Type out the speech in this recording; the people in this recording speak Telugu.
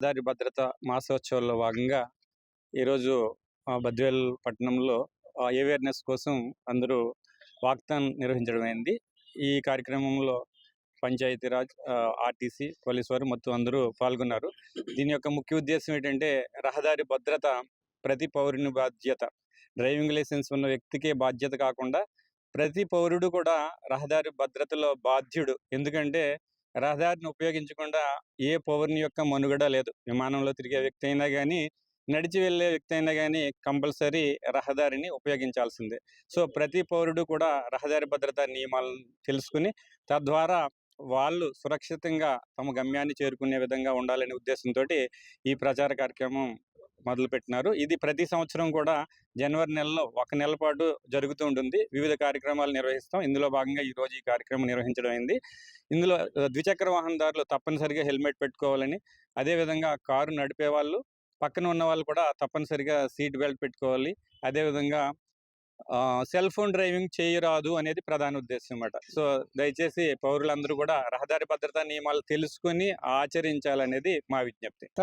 రహదారి భద్రత మాసోత్సవాల్లో భాగంగా ఈరోజు బద్వేల్ పట్టణంలో అవేర్‌నెస్ కోసం అందరూ వాకథాన్ నిర్వహించడం అయింది. ఈ కార్యక్రమంలో పంచాయతీరాజ్, ఆర్టీసీ, పోలీసు వారు మొత్తం అందరూ పాల్గొన్నారు. దీని యొక్క ముఖ్య ఉద్దేశ్యం ఏంటంటే రహదారి భద్రత ప్రతి పౌరుని బాధ్యత. డ్రైవింగ్ లైసెన్స్ ఉన్న వ్యక్తికే బాధ్యత కాకుండా ప్రతి పౌరుడు కూడా రహదారి భద్రతలో బాధ్యుడు. ఎందుకంటే రహదారిని ఉపయోగించకుండా ఏ పౌరుని యొక్క మనుగడ లేదు. విమానంలో తిరిగే వ్యక్తి అయినా గానీ, నడిచి వెళ్ళే వ్యక్తి అయినా గానీ కంపల్సరీ రహదారిని ఉపయోగించాల్సిందే. సో, ప్రతి పౌరుడు కూడా రహదారి భద్రతా నియమాలను తెలుసుకొని, తద్వారా వాళ్ళు సురక్షితంగా తమ గమ్యాన్ని చేరుకునే విధంగా ఉండాలనే ఉద్దేశంతోటి ఈ ప్రచార కార్యక్రమం మొదలుపెట్టినారు. ఇది ప్రతి సంవత్సరం కూడా జనవరి నెలలో ఒక నెల పాటు జరుగుతూ ఉంటుంది. వివిధ కార్యక్రమాలు నిర్వహిస్తాం. ఇందులో భాగంగా ఈరోజు ఈ కార్యక్రమం నిర్వహించడం అయింది. ఇందులో ద్విచక్ర వాహనదారులు తప్పనిసరిగా హెల్మెట్ పెట్టుకోవాలని, అదేవిధంగా కారు నడిపేవాళ్ళు, పక్కన ఉన్నవాళ్ళు కూడా తప్పనిసరిగా సీట్ బెల్ట్ పెట్టుకోవాలి. అదేవిధంగా సెల్ ఫోన్ డ్రైవింగ్ చేయరాదు అనేది ప్రధాన ఉద్దేశ్యం మాట. సో, దయచేసి పౌరులందరూ కూడా రహదారి భద్రతా నియమాలు తెలుసుకొని ఆచరించాలనేది మా విజ్ఞప్తి.